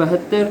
72,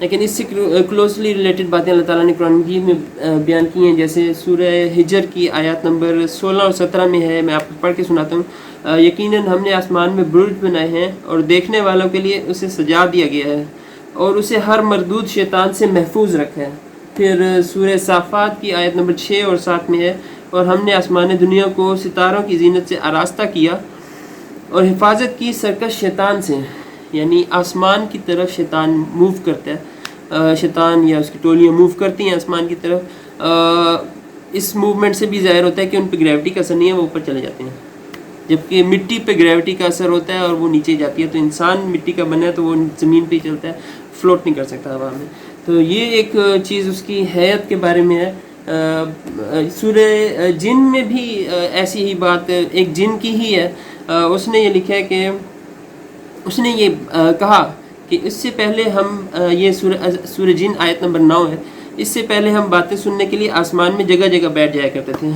لیکن اس سے closely related باتیں اللہ تعالیٰ نے قرآن مجید میں بیان کی ہیں، جیسے سورہ ہجر کی آیات نمبر 16 اور 17 میں ہے، میں آپ کو پڑھ کے سناتا ہوں۔ یقیناً ہم نے آسمان میں برج بنائے ہیں اور دیکھنے والوں کے لیے اسے سجا دیا گیا ہے اور اسے ہر مردود شیطان سے محفوظ رکھا ہے۔ پھر سورہ صافات کی آیت نمبر 6 اور 7 میں ہے، اور ہم نے آسمان دنیا کو ستاروں کی زینت سے آراستہ کیا اور حفاظت کی سرکش شیطان سے، یعنی آسمان کی طرف شیطان موو کرتا ہے، شیطان یا اس کی ٹولیاں موو کرتی ہیں آسمان کی طرف۔ اس موومنٹ سے بھی ظاہر ہوتا ہے کہ ان پہ گریوٹی کا اثر نہیں ہے، وہ اوپر چلے جاتے ہیں، جبکہ مٹی پہ گریوٹی کا اثر ہوتا ہے اور وہ نیچے جاتی ہے۔ تو انسان مٹی کا بنا ہے تو وہ زمین پہ ہی چلتا ہے، فلوٹ نہیں کر سکتا ہوا میں۔ تو یہ ایک چیز اس کی حیت کے بارے میں ہے۔ سورہ جن میں بھی ایسی ہی بات ایک جن کی ہی ہے۔ اس نے یہ لکھا ہے کہ اس نے یہ کہا کہ اس سے پہلے ہم یہ سورہ جن آیت نمبر 9 ہے، اس سے پہلے ہم باتیں سننے کے لیے آسمان میں جگہ جگہ بیٹھ جایا کرتے تھے،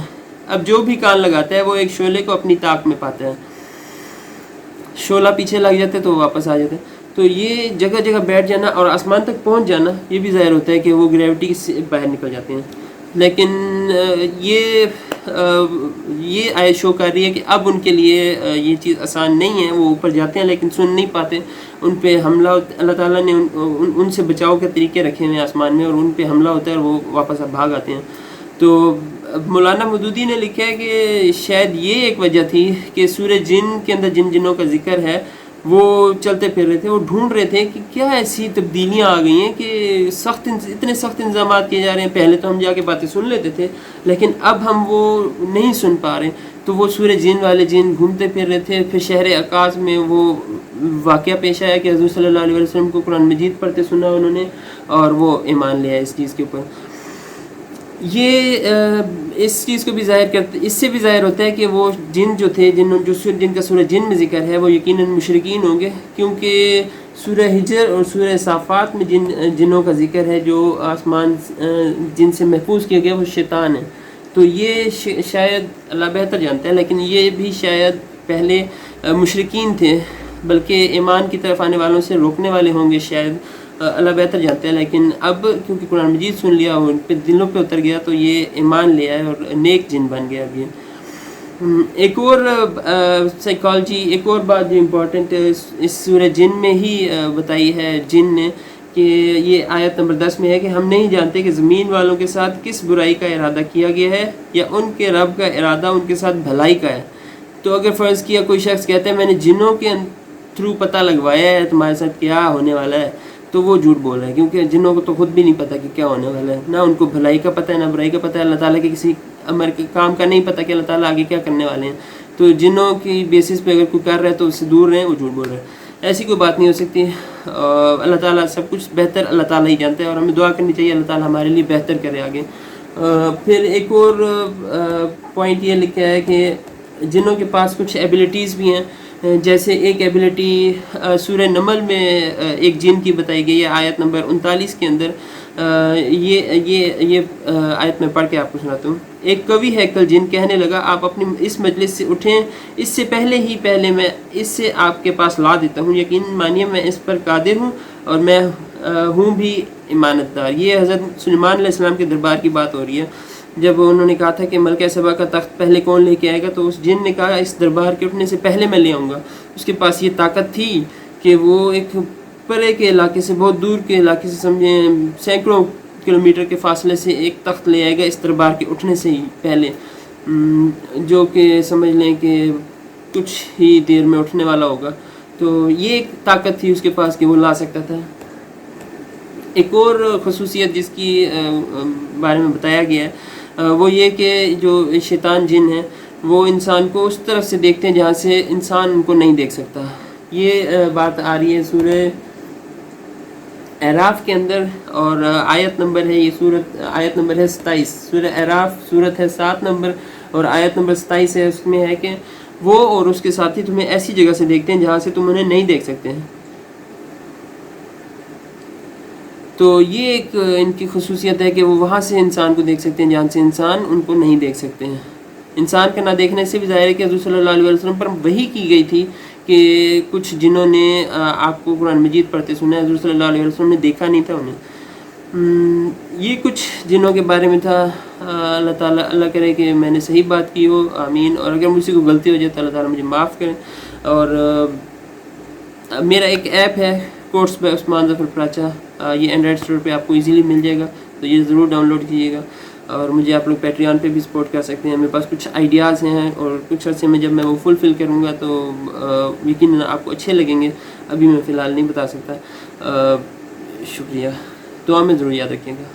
اب جو بھی کان لگاتا ہے وہ ایک شعلے کو اپنی طاق میں پاتا ہے، شعلہ پیچھے لگ جاتا ہے تو واپس آ جاتا ہے۔ تو یہ جگہ جگہ بیٹھ جانا اور آسمان تک پہنچ جانا، یہ بھی ظاہر ہوتا ہے کہ وہ گریوٹی سے باہر نکل جاتے ہیں۔ لیکن یہ آیت شو کر رہی ہے کہ اب ان کے لیے یہ چیز آسان نہیں ہے، وہ اوپر جاتے ہیں لیکن سن نہیں پاتے، ان پہ حملہ اللہ تعالیٰ نے ان سے بچاؤ کے طریقے رکھے ہوئے ہیں آسمان میں، اور ان پہ حملہ ہوتا ہے اور وہ واپس بھاگ آتے ہیں۔ تو مولانا مودودی نے لکھا ہے کہ شاید یہ ایک وجہ تھی کہ سورہ جن کے اندر جن جنوں کا ذکر ہے، وہ چلتے پھر رہے تھے، وہ ڈھونڈ رہے تھے کہ کیا ایسی تبدیلیاں آ گئی ہیں کہ اتنے سخت انتظامات کیے جا رہے ہیں۔ پہلے تو ہم جا کے باتیں سن لیتے تھے لیکن اب ہم وہ نہیں سن پا رہے، تو وہ سورہ جن والے جن گھومتے پھر رہے تھے۔ پھر شہر عکاظ میں وہ واقعہ پیش آیا کہ حضور صلی اللہ علیہ وسلم کو قرآن مجید پڑھتے سنا انہوں نے، اور وہ ایمان لے آئے اس چیز کے اوپر۔ یہ اس چیز کو بھی ظاہر کرتے، اس سے بھی ظاہر ہوتا ہے کہ وہ جن جو تھے جن کا سورہ جن میں ذکر ہے وہ یقیناً مشرکین ہوں گے، کیونکہ سورہ ہجر اور سورہ صافات میں جنوں کا ذکر ہے جو آسمان جن سے محفوظ کیا گیا وہ شیطان ہے۔ تو یہ شاید اللہ بہتر جانتا ہے، لیکن یہ بھی شاید پہلے مشرکین تھے، بلکہ ایمان کی طرف آنے والوں سے روکنے والے ہوں گے شاید، اللہ بہتر جانتے ہیں۔ لیکن اب کیونکہ قرآن مجید سن لیا اور ان پہ دلوں پہ اتر گیا تو یہ ایمان لے آئے اور نیک جن بن گیا اب یہ۔ ایک اور سائیکالوجی، ایک اور بات جو امپورٹنٹ اس سورہ جن میں ہی بتائی ہے جن نے، کہ یہ آیت نمبر 10 میں ہے کہ ہم نہیں جانتے کہ زمین والوں کے ساتھ کس برائی کا ارادہ کیا گیا ہے یا ان کے رب کا ارادہ ان کے ساتھ بھلائی کا ہے۔ تو اگر فرض کیا کوئی شخص کہتا ہے میں نے جنوں کے تھرو پتہ لگوایا ہے تمہارے ساتھ کیا ہونے والا ہے، تو وہ جھوٹ بول رہا ہے، کیونکہ جنوں کو تو خود بھی نہیں پتہ کہ کیا ہونے والا ہے، نہ ان کو بھلائی کا پتہ ہے نہ برائی کا پتہ ہے، اللہ تعالیٰ کے کسی امر کے کام کا نہیں پتہ کہ اللہ تعالیٰ آگے کیا کرنے والے ہیں۔ تو جنوں کی بیسس پہ اگر کوئی کر رہا ہے تو اس سے دور رہیں، وہ جھوٹ بول رہے ہیں، ایسی کوئی بات نہیں ہو سکتی۔ اللہ تعالیٰ سب کچھ بہتر اللہ تعالیٰ ہی جانتا ہے، اور ہمیں دعا کرنی چاہیے اللہ تعالیٰ ہمارے لیے بہتر کرے آگے۔ پھر ایک اور پوائنٹ یہ لکھا ہے کہ جنوں کے پاس کچھ ایبلٹیز بھی ہیں، جیسے ایک ایبلٹی سورہ نمل میں ایک جن کی بتائی گئی ہے آیت نمبر 39 کے اندر۔ یہ آیت میں پڑھ کے آپ کو سناتا ہوں۔ ایک قوی ہیکل جن کہنے لگا آپ اپنی اس مجلس سے اٹھیں، اس سے پہلے میں اس سے آپ کے پاس لا دیتا ہوں، یقین مانیے میں اس پر قادر ہوں اور میں ہوں بھی امانت دار۔ یہ حضرت سلیمان علیہ السلام کے دربار کی بات ہو رہی ہے، جب انہوں نے کہا تھا کہ ملکہ سبا کا تخت پہلے کون لے کے آئے گا، تو اس جن نے کہا اس دربار کے اٹھنے سے پہلے میں لے آؤں گا۔ اس کے پاس یہ طاقت تھی کہ وہ ایک پرے کے علاقے سے، بہت دور کے علاقے سے، سمجھیں سینکڑوں کلومیٹر کے فاصلے سے ایک تخت لے آئے گا اس دربار کے اٹھنے سے ہی پہلے، جو کہ سمجھ لیں کہ کچھ ہی دیر میں اٹھنے والا ہوگا۔ تو یہ ایک طاقت تھی اس کے پاس کہ وہ لا سکتا تھا۔ ایک اور خصوصیت جس کی بارے میں بتایا گیا ہے وہ یہ کہ جو شیطان جن ہیں وہ انسان کو اس طرف سے دیکھتے ہیں جہاں سے انسان ان کو نہیں دیکھ سکتا۔ یہ بات آ رہی ہے سورہ اعراف کے اندر، اور آیت نمبر ہے یہ آیت نمبر ہے 27۔ سورہ اعراف سورت ہے 7 نمبر اور آیت نمبر 27 ہے، اس میں ہے کہ وہ اور اس کے ساتھی تمہیں ایسی جگہ سے دیکھتے ہیں جہاں سے تم انہیں نہیں دیکھ سکتے ہیں۔ تو یہ ایک ان کی خصوصیت ہے کہ وہ وہاں سے انسان کو دیکھ سکتے ہیں جہاں سے انسان ان کو نہیں دیکھ سکتے ہیں۔ انسان کا نہ دیکھنے سے بھی ظاہر ہے کہ حضور صلی اللہ علیہ وسلم پر وحی کی گئی تھی کہ کچھ جنہوں نے آپ کو قرآن مجید پڑھتے سنا ہے، حضور صلی اللہ علیہ وسلم نے دیکھا نہیں تھا انہیں. یہ کچھ جنوں کے بارے میں تھا. اللہ تعالیٰ اللہ کرے کہ میں نے صحیح بات کی ہو، آمین. اور اگر مجھ سے کوئی غلطی ہو جائے تو اللہ تعالیٰ مجھے معاف کریں. اور میرا ایک ایپ ہے کوٹس بائی عثمان ظفر پراچا، یہ اینڈرائڈ اسٹور پہ آپ کو ایزیلی مل جائے گا، تو یہ ضرور ڈاؤن لوڈ کیجیے گا. اور مجھے آپ لوگ پیٹریان پہ بھی سپورٹ کر سکتے ہیں. میرے پاس کچھ آئیڈیاز ہیں اور کچھ عرصے میں جب میں وہ فلفل کروں گا تو یقیناً آپ کو اچھے لگیں گے. ابھی میں فی الحال نہیں بتا سکتا. شکریہ. دعا میں ضرور یاد رکھیے گا.